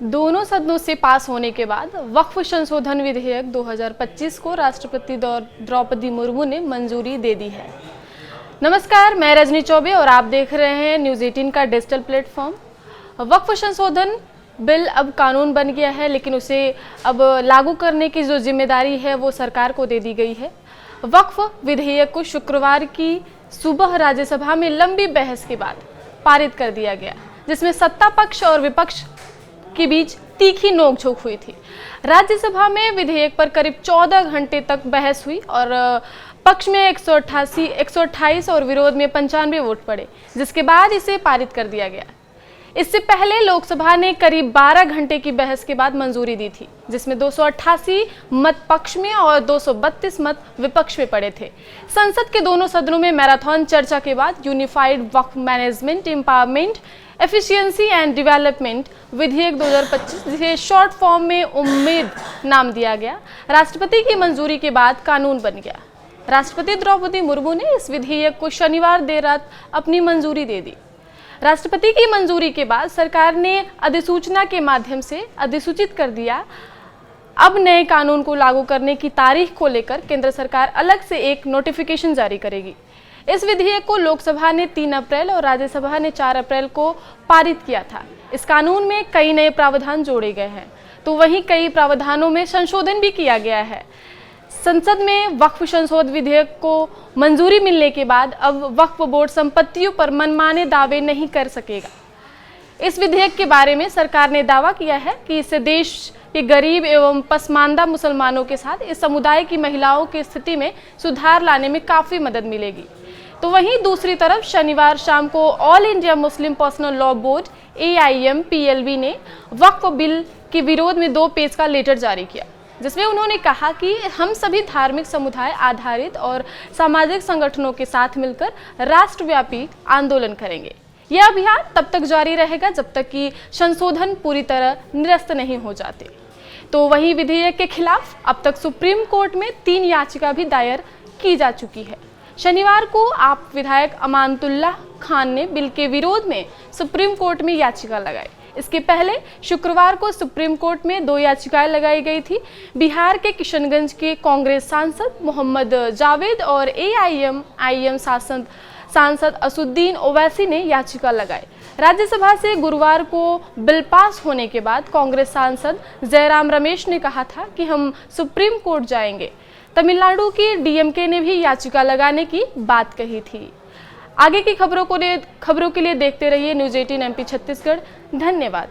दोनों सदनों से पास होने के बाद वक्फ संशोधन विधेयक 2025 को राष्ट्रपति द्रौपदी मुर्मू ने मंजूरी दे दी है। नमस्कार, मैं रजनी चौबे और आप देख रहे हैं न्यूज़ 18 का डिजिटल प्लेटफॉर्म। वक्फ संशोधन बिल अब कानून बन गया है, लेकिन उसे अब लागू करने की जो जिम्मेदारी है वो सरकार को दे दी गई है। वक्फ विधेयक को शुक्रवार की सुबह राज्यसभा में लंबी बहस के बाद पारित कर दिया गया, जिसमें सत्ता पक्ष और विपक्ष के बीच तीखी नोकझोंक हुई थी। राज्यसभा में विधेयक पर करीब 14 घंटे तक बहस हुई और पक्ष में 128 और विरोध में 95 वोट पड़े, जिसके बाद इसे पारित कर दिया गया। इससे पहले लोकसभा ने करीब 12 घंटे की बहस के बाद मंजूरी दी थी, जिसमें 288 मत पक्ष में और 232 मत विपक्ष में पड़े थे। संसद के दोनों सदनों में मैराथन चर्चा के बाद unified Waqf management, empowerment, efficiency and development विधेयक 2025, जिसे शॉर्ट फॉर्म में उम्मीद नाम दिया गया, राष्ट्रपति की मंजूरी के बाद कानून बन गया। राष्ट्रपति द्रौपदी मुर्मू ने इस विधेयक को शनिवार देर रात अपनी मंजूरी दे दी। राष्ट्रपति की मंजूरी के बाद सरकार ने अधिसूचना के माध्यम से अधिसूचित कर दिया। अब नए कानून को लागू करने की तारीख को लेकर केंद्र सरकार अलग से एक नोटिफिकेशन जारी करेगी। इस विधेयक को लोकसभा ने 3 अप्रैल और राज्यसभा ने 4 अप्रैल को पारित किया था। इस कानून में कई नए प्रावधान जोड़े गए हैं, तो वहीं कई प्रावधानों में संशोधन भी किया गया है। संसद में वक्फ संशोधन विधेयक को मंजूरी मिलने के बाद अब वक्फ बोर्ड संपत्तियों पर मनमाने दावे नहीं कर सकेगा। इस विधेयक के बारे में सरकार ने दावा किया है कि इससे देश के गरीब एवं पसमानदा मुसलमानों के साथ इस समुदाय की महिलाओं की स्थिति में सुधार लाने में काफ़ी मदद मिलेगी। तो वहीं दूसरी तरफ शनिवार शाम को all India Muslim personal law board AIMPLB ने वक्फ बिल के विरोध में 2 पेज का लेटर जारी किया, जिसमें उन्होंने कहा कि हम सभी धार्मिक समुदाय आधारित और सामाजिक संगठनों के साथ मिलकर राष्ट्रव्यापी आंदोलन करेंगे। यह अभियान तब तक जारी रहेगा जब तक कि संशोधन पूरी तरह निरस्त नहीं हो जाते। तो वहीं विधेयक के खिलाफ अब तक सुप्रीम कोर्ट में 3 याचिका भी दायर की जा चुकी है। शनिवार को आप विधायक अमानतुल्लाह खान ने बिल के विरोध में सुप्रीम कोर्ट में याचिका लगाई। इसके पहले शुक्रवार को सुप्रीम कोर्ट में 2 याचिकाएं लगाई गई थी। बिहार के किशनगंज के कांग्रेस सांसद मोहम्मद जावेद और AIM सांसद असुद्दीन ओवैसी ने याचिका लगाई। राज्यसभा से गुरुवार को बिल पास होने के बाद कांग्रेस सांसद जयराम रमेश ने कहा था कि हम सुप्रीम कोर्ट जाएंगे। तमिलनाडु की DMK ने भी याचिका लगाने की बात कही थी। आगे की खबरों के लिए देखते रहिए न्यूज़ 18 MP छत्तीसगढ़। धन्यवाद।